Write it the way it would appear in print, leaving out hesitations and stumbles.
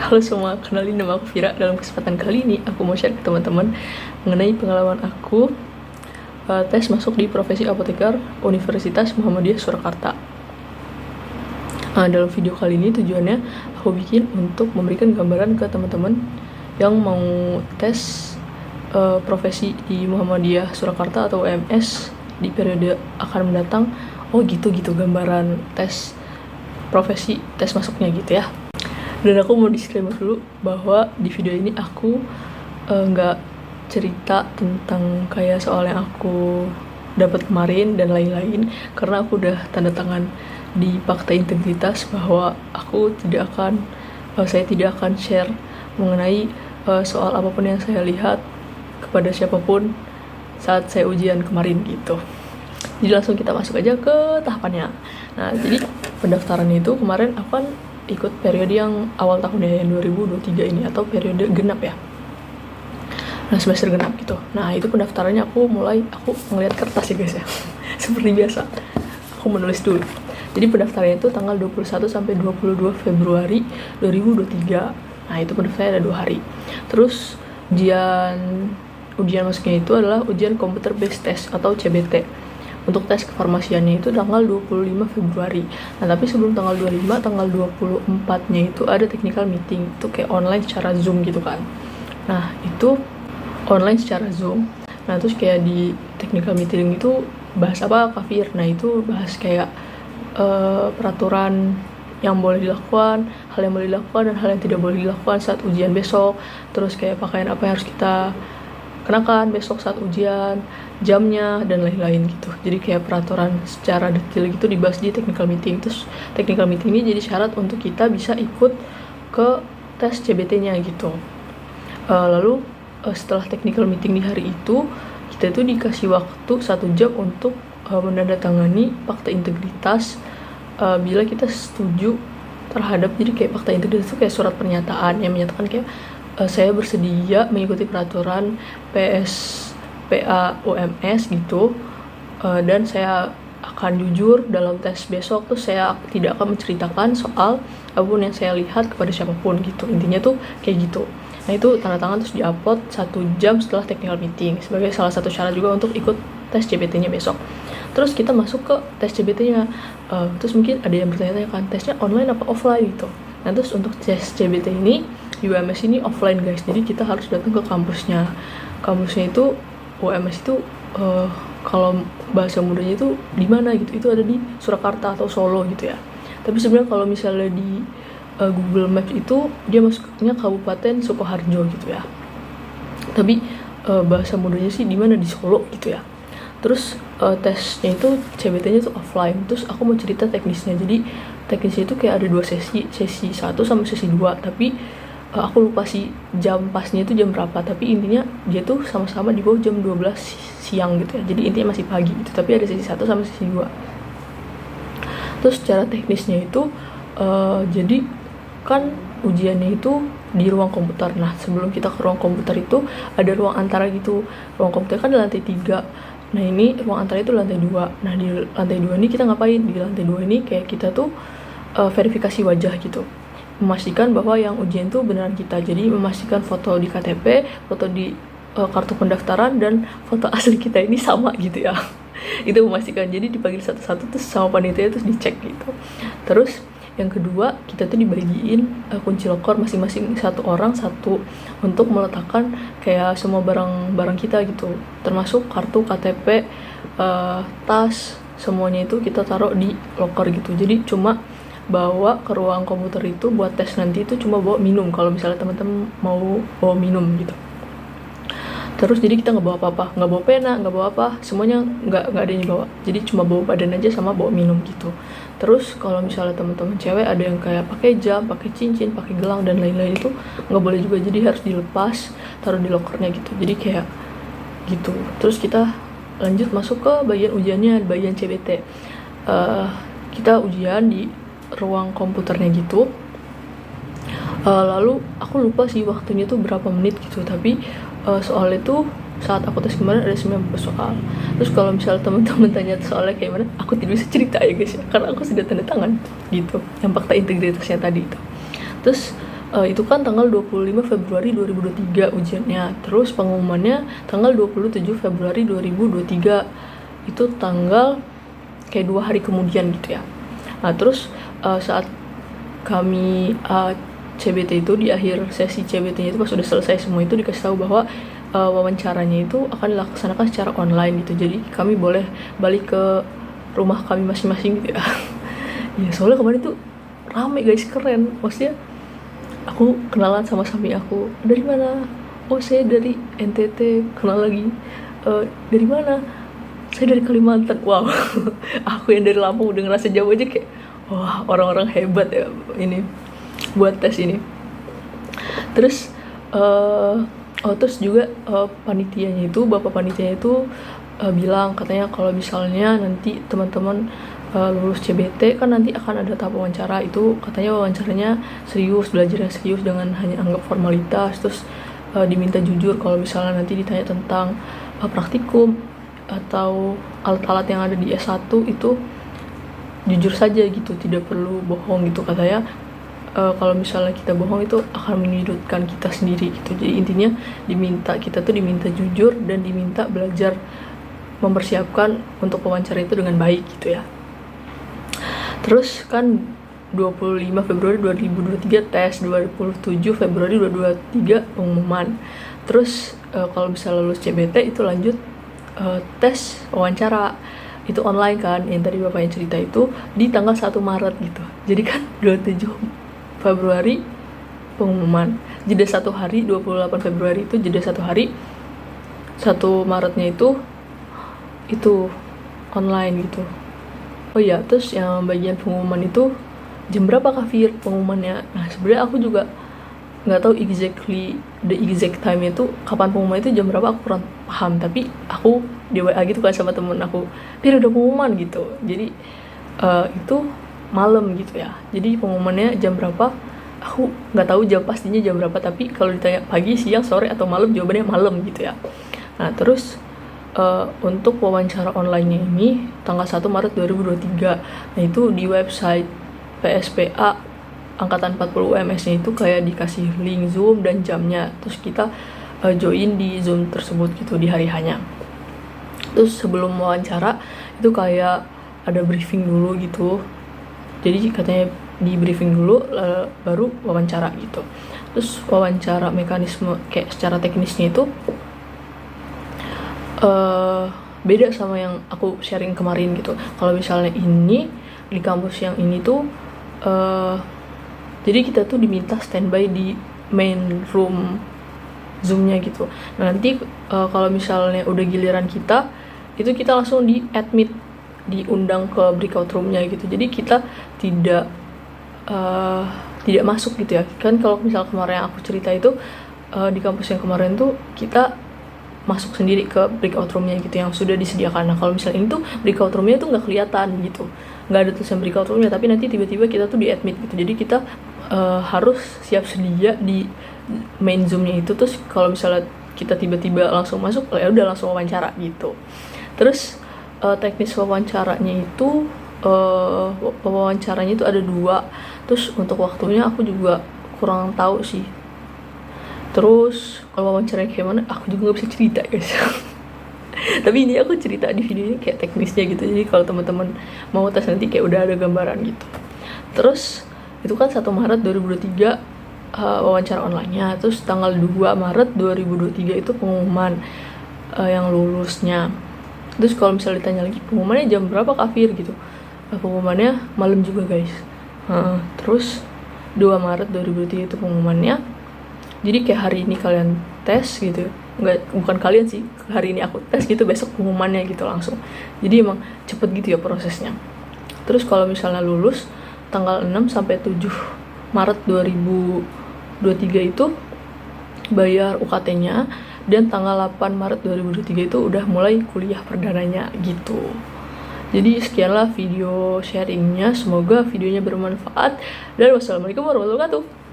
Halo semua, kenalin nama aku Vira. Dalam kesempatan kali ini aku mau share ke teman-teman mengenai pengalaman aku tes masuk di profesi apoteker Universitas Muhammadiyah Surakarta. Dalam video kali ini tujuannya aku bikin untuk memberikan gambaran ke teman-teman yang mau tes profesi di Muhammadiyah Surakarta atau UMS di periode akan mendatang. Oh gitu gambaran tes profesi, tes masuknya gitu ya. Dan aku mau disclaimer dulu bahwa di video ini aku nggak cerita tentang kayak soal yang aku dapat kemarin dan lain-lain, karena aku udah tanda tangan di fakta integritas bahwa saya tidak akan share mengenai soal apapun yang saya lihat kepada siapapun saat saya ujian kemarin gitu. Jadi langsung kita masuk aja ke tahapannya. Nah, jadi pendaftarannya itu kemarin aku kan ikut periode yang awal tahun ya, yang 2023 ini, atau periode genap ya. Nah, semester genap gitu. Nah, itu pendaftarannya aku ngeliat kertas ya guys ya. Seperti biasa, aku menulis dulu. Jadi pendaftarannya itu tanggal 21 sampai 22 Februari 2023. Nah, itu pendaftarannya ada 2 hari. Terus ujian masuknya itu adalah ujian computer based test atau CBT. Untuk tes kefarmasiannya itu tanggal 25 Februari. Nah, tapi sebelum tanggal 25, tanggal 24-nya itu ada technical meeting. Itu kayak online secara Zoom gitu kan. Nah, itu online secara Zoom. Nah, terus kayak di technical meeting itu bahas apa, Kafir? Nah, itu bahas kayak peraturan yang boleh dilakukan, hal yang boleh dilakukan, dan hal yang tidak boleh dilakukan saat ujian besok. Terus kayak pakaian apa yang harus kita kenakan besok saat ujian, jamnya, dan lain-lain gitu. Jadi kayak peraturan secara detail gitu dibahas di technical meeting. Terus technical meeting ini jadi syarat untuk kita bisa ikut ke tes CBT-nya gitu. Lalu setelah technical meeting di hari itu, kita itu dikasih waktu 1 jam untuk menandatangani fakta integritas bila kita setuju terhadap, jadi kayak fakta integritas itu kayak surat pernyataan yang menyatakan kayak saya bersedia mengikuti peraturan PSPA UMS gitu, dan saya akan jujur dalam tes besok. Tuh saya tidak akan menceritakan soal apapun yang saya lihat kepada siapapun gitu. Intinya tuh kayak gitu. Nah, itu tanda tangan terus diupload 1 jam setelah technical meeting sebagai salah satu syarat juga untuk ikut tes CBT-nya besok. Terus kita masuk ke tes CBT-nya. Terus mungkin ada yang bertanya-tanya kan, tesnya online apa offline gitu. Nah, terus untuk tes CBT ini UMS ini offline guys, jadi kita harus datang ke kampusnya. Kampusnya itu UMS itu kalau bahasa mudanya itu di mana gitu, itu ada di Surakarta atau Solo gitu ya. Tapi sebenarnya kalau misalnya di Google Maps itu dia masuknya Kabupaten Sukoharjo gitu ya. Tapi bahasa mudanya sih di mana, di Solo gitu ya. Terus tesnya itu CBT-nya tuh offline. Terus aku mau cerita teknisnya. Jadi teknisnya itu kayak ada 2 sesi 1 sama sesi 2, tapi aku lupa sih jam pasnya itu jam berapa, tapi intinya dia tuh sama-sama di bawah jam 12 siang gitu ya. Jadi intinya masih pagi gitu, tapi ada sesi 1 sama sesi 2. Terus secara teknisnya itu jadi kan ujiannya itu di ruang komputer. Nah, sebelum kita ke ruang komputer itu ada ruang antara gitu. Ruang komputer kan di lantai 3. Nah, ini ruang antara itu lantai 2. Nah, di lantai 2 ini kita ngapain? Di lantai 2 ini kayak kita tuh verifikasi wajah gitu. Memastikan bahwa yang ujian tuh beneran kita. Jadi memastikan foto di KTP, foto di kartu pendaftaran, dan foto asli kita ini sama gitu ya. Itu memastikan. Jadi dipanggil satu-satu terus sama panitia terus dicek gitu. Terus yang kedua, kita tuh dibagiin kunci loker masing-masing, 1 orang 1 untuk meletakkan kayak semua barang-barang kita gitu, termasuk kartu, KTP, tas, semuanya itu kita taruh di loker gitu. Jadi cuma bawa ke ruang komputer itu buat tes nanti itu cuma bawa minum kalau misalnya teman-teman mau bawa minum gitu. Terus jadi kita nggak bawa apa-apa, nggak bawa pena, nggak bawa apa, semuanya nggak ada yang bawa. Jadi cuma bawa badan aja sama bawa minum gitu. Terus kalau misalnya teman-teman cewek ada yang kayak pakai jam, pakai cincin, pakai gelang, dan lain-lain itu nggak boleh juga. Jadi harus dilepas, taruh di lokernya gitu. Jadi kayak gitu. Terus kita lanjut masuk ke bagian ujiannya, bagian CBT. Kita ujian di ruang komputernya gitu. Lalu aku lupa sih waktunya tuh berapa menit gitu, tapi soalnya tuh saat aku tes kemarin ada 90 soal. Terus kalau misalnya teman-teman tanya soalnya kayak mana, aku tidak bisa cerita ya guys ya, karena aku sudah tanda tangan gitu yang fakta integritasnya tadi itu. Terus Itu kan tanggal 25 Februari 2023 ujiannya. Terus pengumumannya tanggal 27 Februari 2023. Itu tanggal kayak 2 hari kemudian gitu ya. Nah, terus saat kami CBT itu, di akhir sesi CBT-nya itu pas sudah selesai semua itu dikasih tahu bahwa wawancaranya itu akan dilaksanakan secara online gitu. Jadi kami boleh balik ke rumah kami masing-masing gitu ya. Ya soalnya kemarin tuh rame guys, keren. Maksudnya aku kenalan sama suami aku, dari mana? Oh saya dari NTT. Kenal lagi, dari mana? Saya dari Kalimantan. Wow. Aku yang dari Lampung udah ngerasa jauh aja kayak wah, orang-orang hebat ya ini buat tes ini. Terus terus juga panitianya itu, bapak panitianya itu bilang katanya kalau misalnya nanti teman-teman lulus CBT kan nanti akan ada tahap wawancara. Itu katanya wawancaranya serius, belajarnya serius, dengan hanya anggap formalitas. Terus diminta jujur kalau misalnya nanti ditanya tentang praktikum atau alat-alat yang ada di S1 itu jujur saja gitu, tidak perlu bohong gitu katanya. Kalau misalnya kita bohong itu akan menyudutkan kita sendiri gitu. Jadi intinya kita tuh diminta jujur dan diminta belajar mempersiapkan untuk wawancara itu dengan baik gitu ya. Terus kan 25 Februari 2023 tes, 27 Februari 2023 pengumuman. Terus kalau misalnya lulus CBT itu lanjut tes wawancara. Itu online kan, yang tadi bapaknya cerita itu di tanggal 1 Maret gitu. Jadi kan 27 Februari pengumuman, jeda 1 hari. 28 Februari itu jeda 1 hari. 1 Maretnya itu online gitu. Oh iya, terus yang bagian pengumuman itu jam berapa Kafir pengumumannya? Nah sebenarnya aku juga nggak tahu the exact time itu kapan pengumuman itu, jam berapa aku kurang paham. Tapi aku di WA gitu kan sama temen aku, dia udah pengumuman gitu. Jadi itu malam gitu ya. Jadi pengumumannya jam berapa aku nggak tahu jam pastinya jam berapa, tapi kalau ditanya pagi, siang, sore, atau malam, jawabannya malam gitu ya. Nah terus untuk wawancara online-nya ini tanggal 1 Maret 2023. Nah itu di website PSPA Angkatan 40 UMS-nya itu kayak dikasih link Zoom dan jamnya. Terus kita join di Zoom tersebut gitu di hari hanya. Terus sebelum wawancara itu kayak ada briefing dulu gitu. Jadi katanya di briefing dulu baru wawancara gitu. Terus wawancara mekanisme kayak secara teknisnya itu beda sama yang aku sharing kemarin gitu. Kalau misalnya ini di kampus yang ini tuh jadi kita tuh diminta standby di main room Zoom-nya gitu. Nah nanti kalau misalnya udah giliran kita, itu kita langsung di admit, diundang ke breakout room-nya gitu. Jadi kita tidak masuk gitu ya. Kan kalau misal kemarin aku cerita itu di kampus yang kemarin tuh kita masuk sendiri ke breakout room-nya gitu yang sudah disediakan. Nah kalau misalnya ini tuh breakout room-nya tuh nggak kelihatan gitu, nggak ada tulisan breakout room-nya, tapi nanti tiba-tiba kita tuh di admit gitu. Jadi kita harus siap sedia di main Zoom-nya itu. Terus kalau misalnya kita tiba-tiba langsung masuk, ya udah langsung wawancara gitu. Terus teknis wawancaranya itu ada 2. Terus untuk waktunya aku juga kurang tahu sih. Terus kalau wawancaranya kayak mana aku juga nggak bisa cerita guys. Tapi ini aku cerita di videonya kayak teknisnya gitu. Jadi kalau teman-teman mau tes nanti kayak udah ada gambaran gitu. Terus itu kan 1 Maret 2023 wawancara online-nya. Terus tanggal 2 Maret 2023 itu pengumuman yang lulusnya. Terus kalau misalnya ditanya lagi pengumumannya jam berapa Kafir gitu, pengumumannya malam juga guys. Terus 2 Maret 2023 itu pengumumannya. Jadi kayak hari ini kalian tes gitu, bukan kalian sih, hari ini aku tes gitu, besok pengumumannya gitu langsung. Jadi emang cepet gitu ya prosesnya. Terus kalau misalnya lulus tanggal 6 sampai 7 Maret 2023 itu bayar UKT-nya, dan tanggal 8 Maret 2023 itu udah mulai kuliah perdananya gitu. Jadi sekianlah video sharingnya, semoga videonya bermanfaat, dan wassalamualaikum warahmatullahi wabarakatuh.